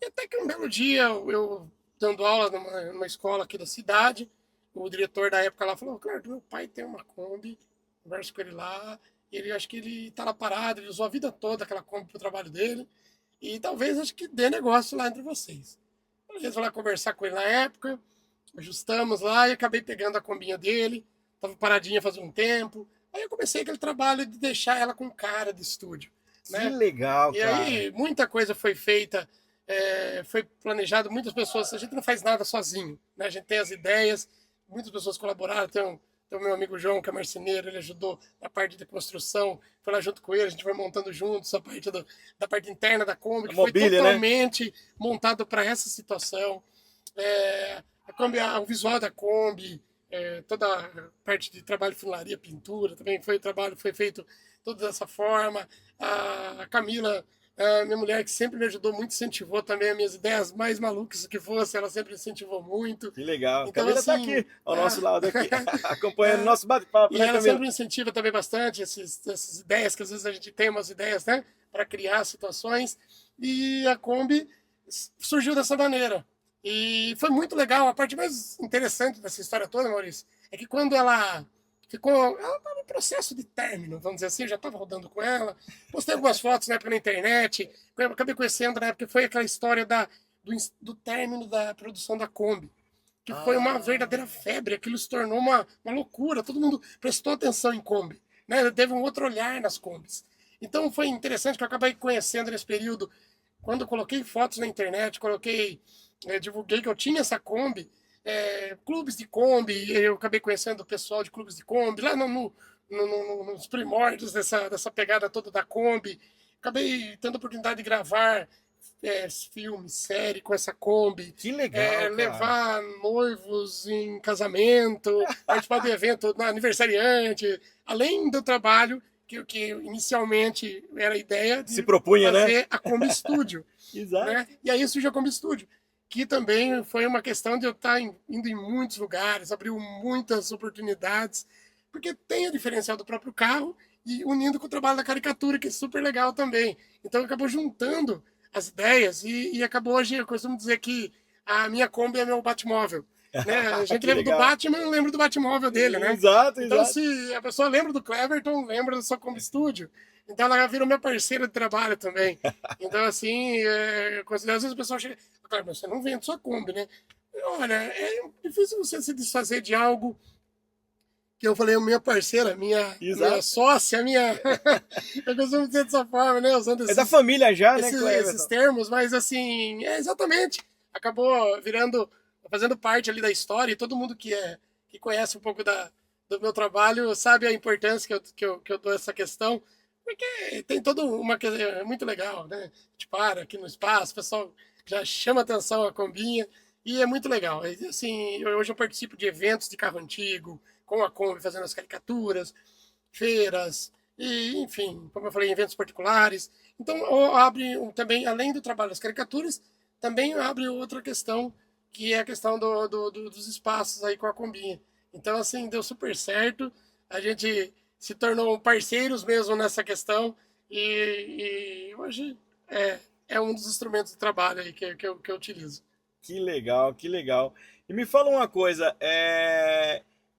E até que um belo dia, eu dando aula numa escola aqui da cidade, o diretor da época lá falou, claro, meu pai tem uma Kombi, converso com ele lá, e acho que ele tá lá parado, ele usou a vida toda aquela Kombi pro trabalho dele, e talvez acho que dê negócio lá entre vocês. Eu resolvi lá conversar com ele na época, ajustamos lá e acabei pegando a Kombinha dele, tava paradinha faz um tempo. Aí eu comecei aquele trabalho de deixar ela com cara de estúdio. Né? Que legal, e cara. E aí muita coisa foi feita, foi planejado, muitas pessoas, a gente não faz nada sozinho, né? A gente tem as ideias, muitas pessoas colaboraram, tem o meu amigo João, que é marceneiro, ele ajudou na parte de construção, foi lá junto com ele, a gente foi montando juntos a parte da parte interna da Kombi, que mobília, foi totalmente, né, montado para essa situação. A Kombi, o visual da Kombi, toda a parte de trabalho de funilaria, pintura, também foi feito toda dessa forma. A Camila, minha mulher, que sempre me ajudou muito, incentivou também as minhas ideias mais malucas que fosse, ela sempre incentivou muito. Que legal. Então, Camila está aqui, ao nosso lado aqui, acompanhando o nosso bate-papo. E né, ela Camila? sempre incentiva também bastante essas ideias, que às vezes a gente tem umas ideias, né, para criar situações. E a Kombi surgiu dessa maneira. E foi muito legal. A parte mais interessante dessa história toda, Maurício, é que quando ela estava em processo de término, vamos dizer assim, eu já estava rodando com ela, postei algumas fotos na época na internet, eu acabei conhecendo na época, foi aquela história do término da produção da Kombi, que foi uma verdadeira febre, aquilo se tornou uma loucura, todo mundo prestou atenção em Kombi, né? Teve um outro olhar nas Kombis. Então foi interessante que eu acabei conhecendo nesse período, quando eu coloquei fotos na internet, divulguei que eu tinha essa Kombi, clubes de Kombi, eu acabei conhecendo o pessoal de clubes de Kombi, lá nos primórdios dessa pegada toda da Kombi. Acabei tendo a oportunidade de gravar filme, série com essa Kombi. Que legal, levar noivos em casamento, participar do evento no aniversariante. Além do trabalho, que inicialmente era a ideia de Se propunha, né? fazer a Kombi Studio. Exato. Né? E aí surgiu a Kombi Studio, que também foi uma questão de eu estar indo em muitos lugares, abriu muitas oportunidades, porque tem o diferencial do próprio carro e unindo com o trabalho da caricatura, que é super legal também. Então acabou juntando as ideias e acabou hoje, eu costumo dizer que a minha Kombi é meu Batmóvel. Né? A gente lembra do Batman, eu lembro do Batmóvel dele, né? Exato, Então, exato. se a pessoa lembra do Cleverton, lembra do sua Kombi Studio. Então, ela virou minha parceira de trabalho também. Então, assim, eu considero, às vezes o pessoal chega, claro, mas você não vende sua Kombi, né? Olha, é difícil você se desfazer de algo que eu falei, minha parceira, minha sócia, minha. Eu costumo dizer dessa forma, né? Usando É da família já, né, esses termos, mas assim, exatamente. Acabou fazendo parte ali da história, e todo mundo que conhece um pouco do meu trabalho sabe a importância que eu dou a essa questão, porque tem toda uma coisa é muito legal, né? A gente para aqui no espaço, o pessoal já chama atenção a Kombinha, e é muito legal. Assim, hoje eu participo de eventos de carro antigo, com a Kombi fazendo as caricaturas, feiras, e enfim, como eu falei, eventos particulares. Então, abre também, além do trabalho das caricaturas, também abre outra questão, que é a questão dos espaços aí com a Kombinha. Então, assim, deu super certo. A gente se tornou parceiros mesmo nessa questão e hoje é um dos instrumentos de trabalho aí que eu utilizo. Que legal, que legal. E me fala uma coisa,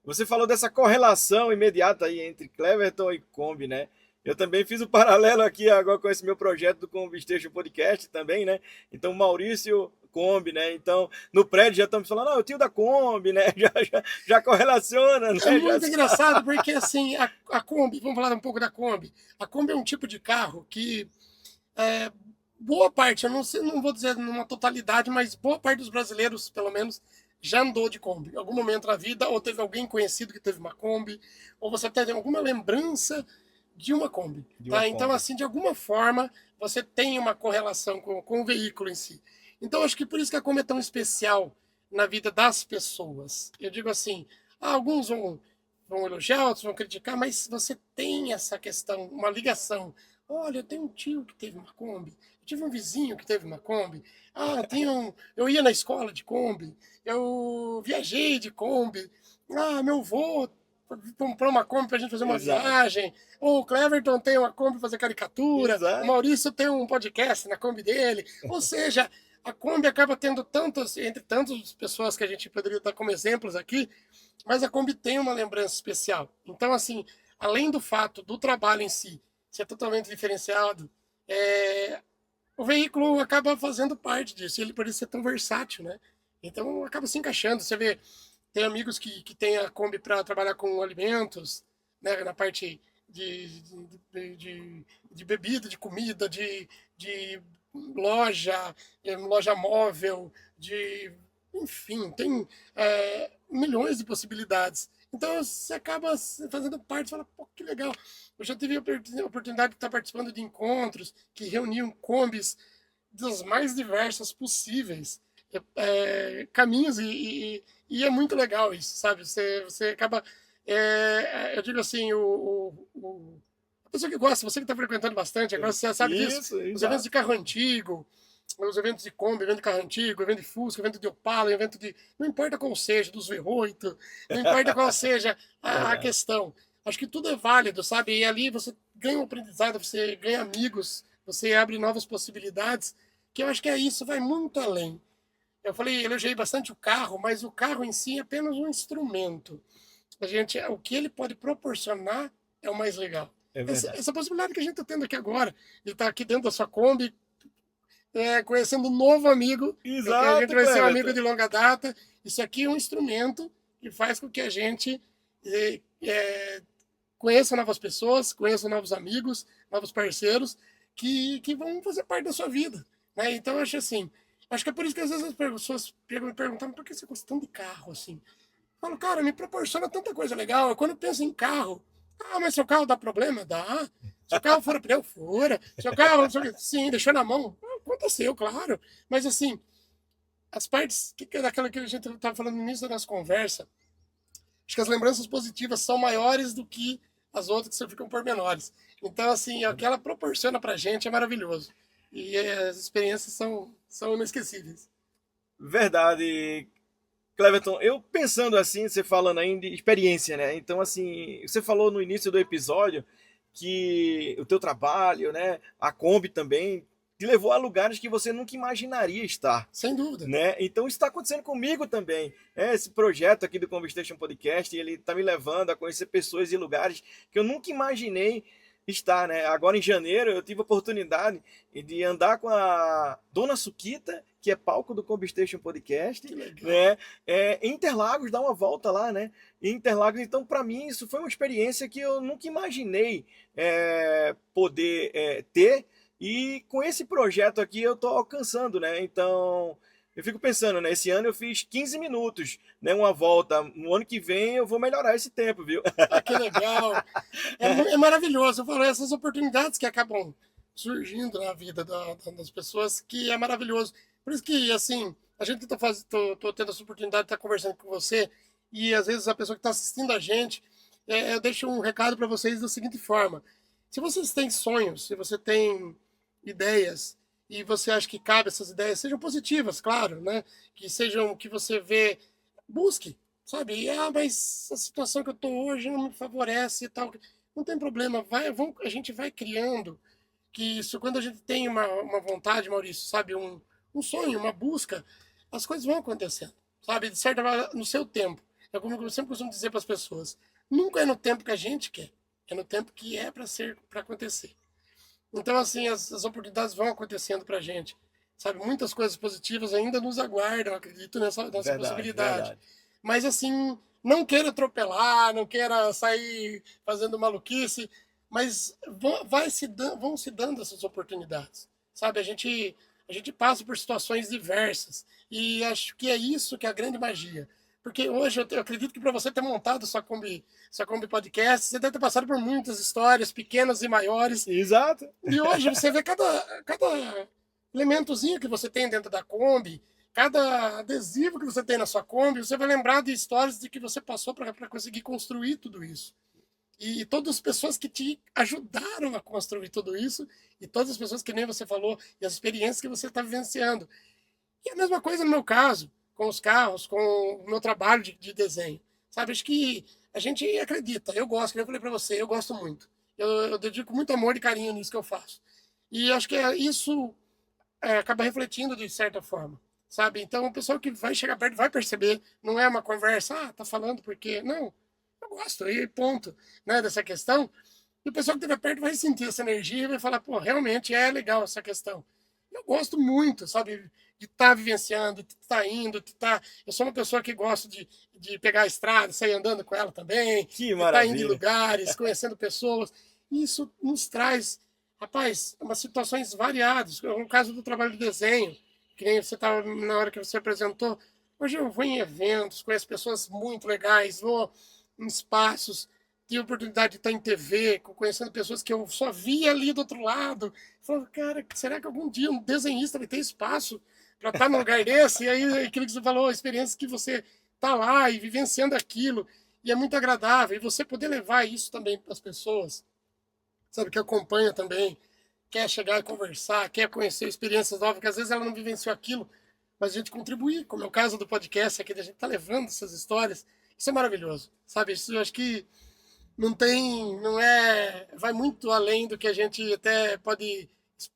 você falou dessa correlação imediata aí entre Cleverton e Kombi, né? Eu também fiz o paralelo aqui agora com esse meu projeto do Kombi Station Podcast também, né? Então, Maurício Kombi, né? Então, no prédio já estamos falando, o tio da Kombi, né? Já correlaciona, né? É muito engraçado, porque assim, a Kombi, vamos falar um pouco da Kombi. A Kombi é um tipo de carro que boa parte, eu não vou dizer numa totalidade, mas boa parte dos brasileiros, pelo menos, já andou de Kombi. Em algum momento da vida, ou teve alguém conhecido que teve uma Kombi, ou você teve alguma lembrança de uma Kombi. Tá? Então, assim, de alguma forma, você tem uma correlação com o veículo em si. Então, acho que por isso que a Kombi é tão especial na vida das pessoas. Eu digo assim, alguns vão elogiar, outros vão criticar, mas você tem essa questão, uma ligação. Olha, eu tenho um tio que teve uma Kombi, eu tive um vizinho que teve uma Kombi, eu ia na escola de Kombi, eu viajei de Kombi, meu avô comprou uma Kombi pra gente fazer uma viagem, o Cleverton tem uma Kombi pra fazer caricatura, o Maurício tem um podcast na Kombi dele, ou seja, a Kombi acaba tendo entre tantas pessoas que a gente poderia dar como exemplos aqui, mas a Kombi tem uma lembrança especial. Então, assim, além do fato do trabalho em si ser totalmente diferenciado, o veículo acaba fazendo parte disso, e ele pode ser tão versátil, né? Então, acaba se encaixando. Você vê, tem amigos que têm a Kombi para trabalhar com alimentos, né, na parte de bebida, de comida, de loja móvel, enfim, tem milhões de possibilidades. Então você acaba fazendo parte e fala, pô, que legal. Eu já tive a oportunidade de estar participando de encontros que reuniam Kombis das mais diversas possíveis caminhos e é muito legal isso, sabe? Você acaba, eu digo assim, a pessoa que gosta, você que está frequentando bastante, agora você já sabe disso. Os eventos de carro antigo, os eventos de Kombi, evento de carro antigo, evento de Fusca, evento de Opala, evento de... Não importa qual seja, dos V8, não importa qual seja a questão. Acho que tudo é válido, sabe? E ali você ganha um aprendizado, você ganha amigos, você abre novas possibilidades, que eu acho que isso vai muito além. Eu elogiei bastante o carro, mas o carro em si é apenas um instrumento. O que ele pode proporcionar é o mais legal. Essa possibilidade que a gente está tendo aqui agora, de estar aqui dentro da sua Kombi, conhecendo um novo amigo, a gente vai ser um amigo de longa data. Isso aqui é um instrumento que faz com que a gente conheça novas pessoas, conheça novos amigos, novos parceiros que vão fazer parte da sua vida, né? Então eu acho que é por isso que às vezes as pessoas me perguntam por que você gosta tanto de carro assim? Eu falo, cara, me proporciona tanta coisa legal. Quando eu penso em carro, mas seu carro dá problema? Dá. Seu carro fura pneu? Fura. Seu carro, sim, deixou na mão? Aconteceu, claro. Mas assim, as partes, daquela que a gente estava falando no início da nossa conversa, acho que as lembranças positivas são maiores do que as outras que ficam pormenores. Então, assim, o que ela proporciona pra gente é maravilhoso. E as experiências são inesquecíveis. Verdade, Cleverton. Eu pensando assim, você falando aí de experiência, né? Então, assim, você falou no início do episódio que o teu trabalho, né? A Kombi também te levou a lugares que você nunca imaginaria estar. Sem dúvida. Né? Então isso está acontecendo comigo também. Esse projeto aqui do Combi Station Podcast, ele está me levando a conhecer pessoas e lugares que eu nunca imaginei estar, né? Agora em janeiro eu tive a oportunidade de andar com a Dona Suquita, que é palco do Combi Station Podcast, né? Em Interlagos, dar uma volta lá, né? Em Interlagos, então para mim isso foi uma experiência que eu nunca imaginei poder ter. E com esse projeto aqui eu estou alcançando, né? Então, eu fico pensando, né? Esse ano eu fiz 15 minutos, né? Uma volta. No ano que vem eu vou melhorar esse tempo, viu? Ah, que legal! É maravilhoso. Eu falo, essas oportunidades que acabam surgindo na vida das pessoas, que é maravilhoso. Por isso que, assim, a gente tô tendo essa oportunidade de estar conversando com você, e às vezes a pessoa que está assistindo a gente, eu deixo um recado para vocês da seguinte forma. Se vocês têm sonhos, se você tem ideias e você acha que cabe essas ideias, sejam positivas, claro, né? Que sejam que você vê, busque, sabe? Mas a situação que eu tô hoje não me favorece e tal. Não tem problema, a gente vai criando que isso, quando a gente tem uma vontade, Maurício, sabe? Um sonho, uma busca, as coisas vão acontecendo, sabe? De certa maneira, no seu tempo. É como eu sempre costumo dizer para as pessoas, nunca é no tempo que a gente quer, é no tempo que é para acontecer. Então, assim, as oportunidades vão acontecendo para a gente. Sabe, muitas coisas positivas ainda nos aguardam, acredito nessa possibilidade. Verdade. Mas, assim, não queira atropelar, não queira sair fazendo maluquice, mas vão se dando essas oportunidades. Sabe, a gente passa por situações diversas. E acho que é isso que é a grande magia. Porque hoje eu acredito que para você ter montado sua Kombi Podcast, você deve ter passado por muitas histórias, pequenas e maiores. Exato. E hoje você vê cada elementozinho que você tem dentro da Kombi, cada adesivo que você tem na sua Kombi, você vai lembrar de histórias de que você passou para conseguir construir tudo isso. E todas as pessoas que te ajudaram a construir tudo isso, e todas as pessoas que nem você falou, e as experiências que você está vivenciando. E a mesma coisa no meu caso, com os carros, com o meu trabalho de desenho. Sabe, acho que a gente acredita, eu gosto, como eu falei para você, eu gosto muito. Eu dedico muito amor e carinho nisso que eu faço. E acho que isso acaba refletindo de certa forma, sabe? Então, o pessoal que vai chegar perto vai perceber, não é uma conversa, tá falando porque... Não, eu gosto, e ponto, né, dessa questão. E o pessoal que estiver perto vai sentir essa energia e vai falar, pô, realmente é legal essa questão. Eu gosto muito, sabe, de estar vivenciando, de estar indo, de estar... Eu sou uma pessoa que gosta de pegar a estrada, sair andando com ela também, que de estar indo em lugares, conhecendo pessoas. Isso nos traz, rapaz, umas situações variadas. No caso do trabalho de desenho, que nem você estava na hora que você apresentou, hoje eu vou em eventos, conheço pessoas muito legais, vou em espaços, tive a oportunidade de estar em TV, conhecendo pessoas que eu só via ali do outro lado. Falando, cara, será que algum dia um desenhista vai ter espaço para estar num lugar desse? E aí, aquilo que você falou, a experiência que você está lá e vivenciando aquilo, e é muito agradável. E você poder levar isso também para as pessoas, sabe, que acompanha também, quer chegar e conversar, quer conhecer experiências novas, que às vezes ela não vivenciou aquilo, mas a gente contribuir, como é o caso do podcast, aqui a gente está levando essas histórias. Isso é maravilhoso, sabe? Isso eu acho que vai muito além do que a gente até pode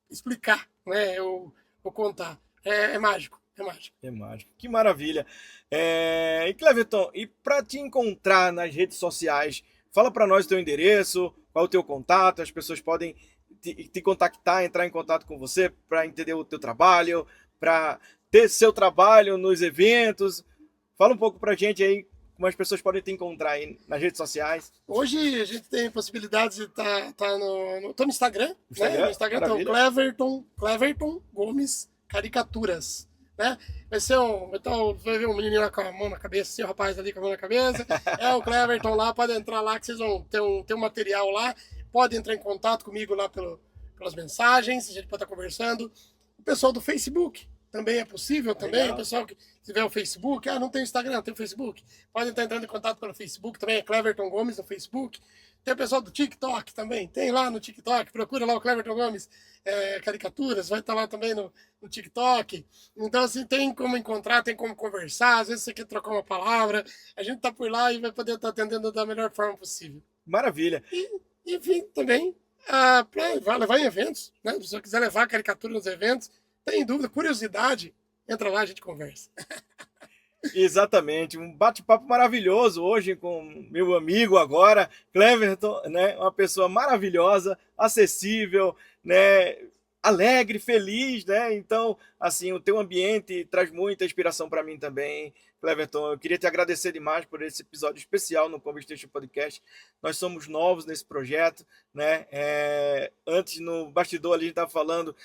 explicar, né? Ou contar. É mágico, é mágico. É mágico. Que maravilha. E Cleverton, e para te encontrar nas redes sociais, fala para nós o teu endereço, qual é o teu contato, as pessoas podem te contactar, entrar em contato com você para entender o teu trabalho, para ter seu trabalho nos eventos. Fala um pouco para a gente aí como as pessoas podem te encontrar aí nas redes sociais. Hoje a gente tem possibilidade de estar no Instagram, né? No Instagram então Cleverton Gomes Caricaturas, né? Vai ver um menino lá com a mão na cabeça, assim, o rapaz ali com a mão na cabeça, é o Cleverton lá, pode entrar lá que vocês vão ter um material lá, pode entrar em contato comigo lá pelas mensagens, a gente pode estar conversando. O pessoal do Facebook também é possível, também. Legal. O pessoal que tiver o Facebook, não tem Instagram, tem o Facebook, pode estar entrando em contato pelo Facebook, também é Cleverton Gomes no Facebook. Tem o pessoal do TikTok também, tem lá no TikTok, procura lá o Cleverton Gomes Caricaturas, vai estar lá também no TikTok. Então, assim, tem como encontrar, tem como conversar, às vezes você quer trocar uma palavra, a gente tá por lá e vai poder estar atendendo da melhor forma possível. Maravilha. E, enfim, também, para levar em eventos, né? Se você quiser levar a caricatura nos eventos, tem dúvida, curiosidade, entra lá, a gente conversa. Exatamente, um bate-papo maravilhoso hoje com meu amigo agora, Cleverton, né? Uma pessoa maravilhosa, acessível, né? Alegre, feliz, né? Então, assim, o teu ambiente traz muita inspiração para mim também, Cleverton. Eu queria te agradecer demais por esse episódio especial no Conversation Podcast. Nós somos novos nesse projeto, né? Antes no bastidor ali a gente estava falando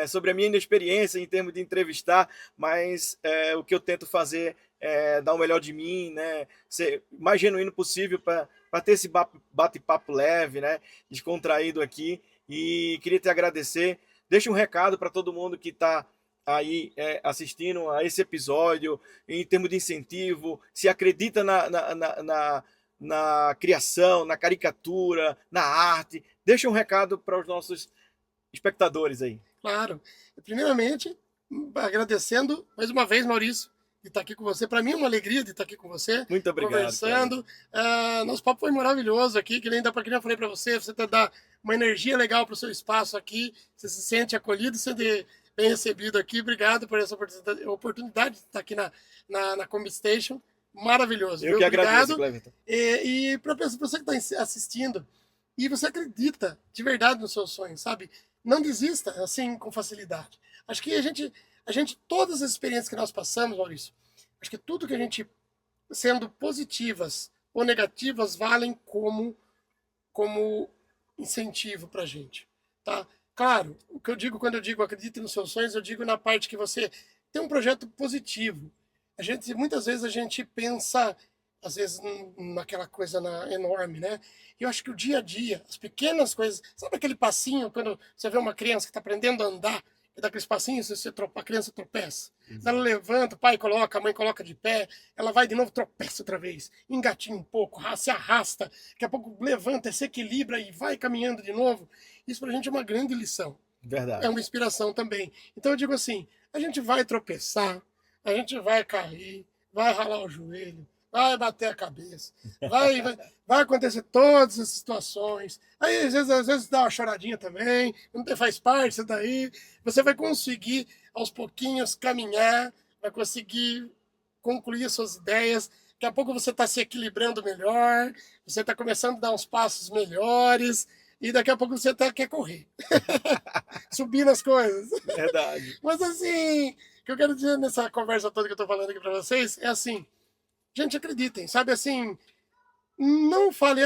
sobre a minha inexperiência em termos de entrevistar, mas o que eu tento fazer é dar o melhor de mim, né? Ser mais genuíno possível para ter esse bate-papo leve, né? Descontraído aqui. E queria te agradecer. Deixa um recado para todo mundo que está aí assistindo a esse episódio, em termos de incentivo, se acredita na criação, na caricatura, na arte. Deixa um recado para os nossos espectadores aí. Claro. Primeiramente, agradecendo mais uma vez, Maurício, de estar aqui com você. Para mim é uma alegria de estar aqui com você. Muito obrigado. Conversando. Nosso papo foi maravilhoso aqui, que nem eu falei para você dá uma energia legal para o seu espaço aqui, você se sente acolhido, se sente bem recebido aqui. Obrigado por essa oportunidade de estar aqui na Combi Station. Maravilhoso. Eu que agradeço, Cleverton. E para você que está assistindo, e você acredita de verdade nos seus sonhos, sabe? Não desista assim com facilidade. Acho que a gente, todas as experiências que nós passamos, Maurício, acho que tudo que a gente, sendo positivas ou negativas, valem como incentivo pra gente, tá? Claro, o que eu digo quando eu digo acredite nos seus sonhos, eu digo na parte que você tem um projeto positivo. Muitas vezes a gente pensa, às vezes, naquela coisa enorme, né? E eu acho que o dia a dia, as pequenas coisas, sabe aquele passinho quando você vê uma criança que está aprendendo a andar, e dá aqueles passinhos, a criança tropeça. Ela levanta, o pai coloca, a mãe coloca de pé, ela vai de novo, tropeça outra vez, engatinha um pouco, se arrasta, daqui a pouco levanta, se equilibra e vai caminhando de novo. Isso pra gente é uma grande lição. Verdade. É uma inspiração também. Então eu digo assim, a gente vai tropeçar, a gente vai cair, vai ralar o joelho, vai bater a cabeça, vai acontecer todas as situações. Aí, às vezes dá uma choradinha também, faz parte isso daí. Você vai conseguir, aos pouquinhos, caminhar, vai conseguir concluir as suas ideias. Daqui a pouco você está se equilibrando melhor, você está começando a dar uns passos melhores, e daqui a pouco você quer correr. Subir nas coisas. Verdade. Mas assim, o que eu quero dizer nessa conversa toda que eu estou falando aqui para vocês é assim, gente, acreditem, sabe assim, não fale,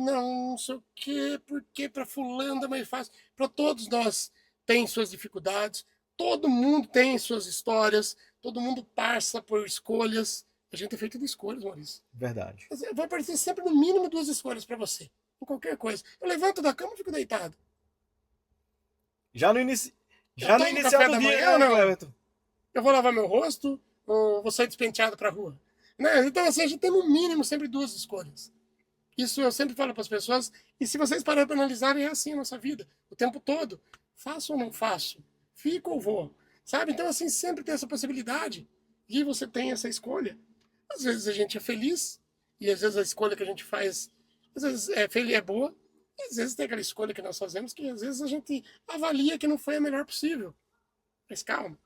não sei o quê, porque para fulano é mais fácil. Para todos nós tem suas dificuldades, todo mundo tem suas histórias, todo mundo passa por escolhas. A gente é feito de escolhas, Maurício. Verdade. Vai aparecer sempre no mínimo 2 escolhas para você, em qualquer coisa. Eu levanto da cama e fico deitado. Já no inicial do dia, não, Cleverton? Eu vou lavar meu rosto ou vou sair despenteado para a rua? Né? Então, assim, a gente tem no mínimo sempre 2 escolhas. Isso eu sempre falo para as pessoas, e se vocês pararem para analisar, é assim a nossa vida, o tempo todo. Faço ou não faço? Fico ou vou? Sabe? Então, assim, sempre tem essa possibilidade e você tem essa escolha. Às vezes a gente é feliz, e às vezes a escolha que a gente faz, às vezes é boa, e às vezes tem aquela escolha que nós fazemos que às vezes a gente avalia que não foi a melhor possível. Mas calma.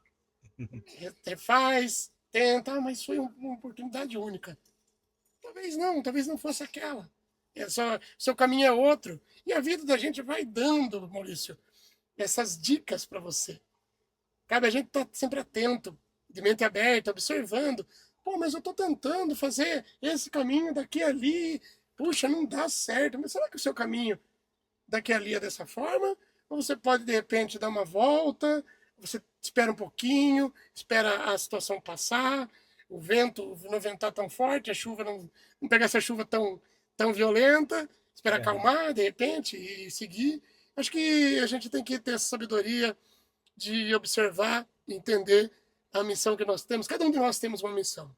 Faz, tenta, mas foi uma oportunidade única. Talvez não fosse aquela. Seu caminho é outro. E a vida da gente vai dando, Maurício, essas dicas para você. Cabe a gente estar sempre atento, de mente aberta, observando. Pô, mas eu estou tentando fazer esse caminho daqui a ali. Puxa, não dá certo. Mas será que o seu caminho daqui a ali é dessa forma? Ou você pode, de repente, dar uma volta, você espera um pouquinho, espera a situação passar, o vento não ventar tão forte, a chuva não pegar essa chuva tão violenta, esperar acalmar, de repente, e seguir. Acho que a gente tem que ter essa sabedoria de observar e entender a missão que nós temos. Cada um de nós temos uma missão.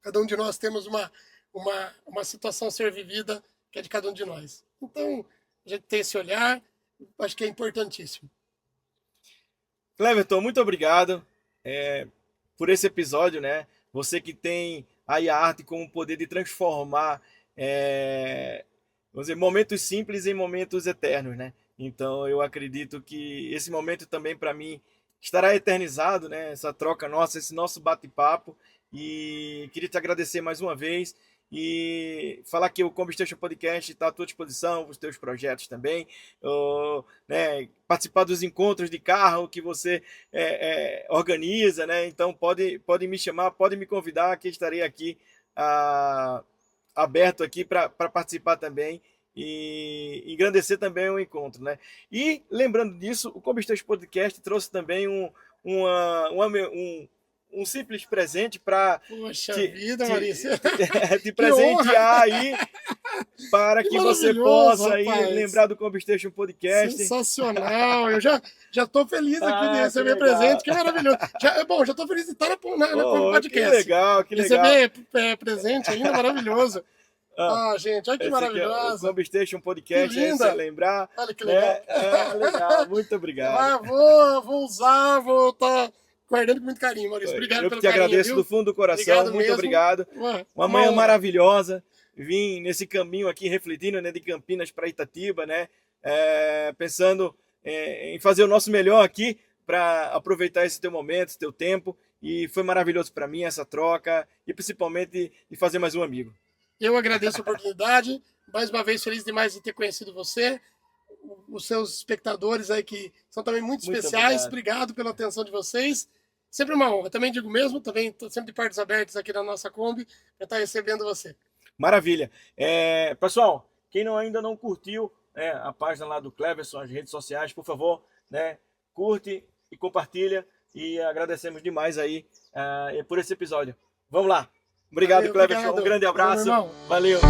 Cada um de nós temos uma situação a ser vivida que é de cada um de nós. Então, a gente tem esse olhar, acho que é importantíssimo. Cleverton, muito obrigado por esse episódio, né? Você que tem aí a arte como poder de transformar, vamos dizer, momentos simples em momentos eternos, né? Então eu acredito que esse momento também para mim estará eternizado, né? Essa troca nossa, esse nosso bate-papo, e queria te agradecer mais uma vez e falar que o Combustation Podcast está à tua disposição, os teus projetos também, né, participar dos encontros de carro que você organiza, né? Então pode me chamar, pode me convidar, que estarei aqui aberto aqui para participar também e engrandecer também o encontro, né? E lembrando disso, o Combustation Podcast trouxe também um simples presente para Maurício. te presentear aí, para que você possa aí lembrar do Combustation Podcast. Sensacional! Eu já estou feliz aqui de receber presente, que maravilhoso. Já estou feliz de estar na podcast. Que legal. Receber presente ainda, maravilhoso. Gente, olha que maravilhoso. O Combustation Podcast, você lembrar. Olha que legal. Legal, muito obrigado. Vou usar, vou estar guardando com muito carinho, Maurício. Obrigado pelo carinho. Eu te agradeço do fundo do coração, muito obrigado. Uma manhã maravilhosa. Vim nesse caminho aqui refletindo, né, de Campinas para Itatiba, né, pensando em fazer o nosso melhor aqui para aproveitar esse teu momento, esse teu tempo, e foi maravilhoso para mim essa troca e principalmente de fazer mais um amigo. Eu agradeço a oportunidade, mais uma vez feliz demais de ter conhecido você, os seus espectadores aí que são também muito especiais, obrigado pela atenção de vocês. Sempre uma honra, também digo mesmo, também estou sempre de portas abertas aqui na nossa Kombi para estar recebendo você. Maravilha. Pessoal, quem ainda não curtiu a página lá do Cleverson, as redes sociais, por favor, né, curte e compartilha, e agradecemos demais aí por esse episódio. Vamos lá. Obrigado, Cleverson. Um grande abraço. Valeu.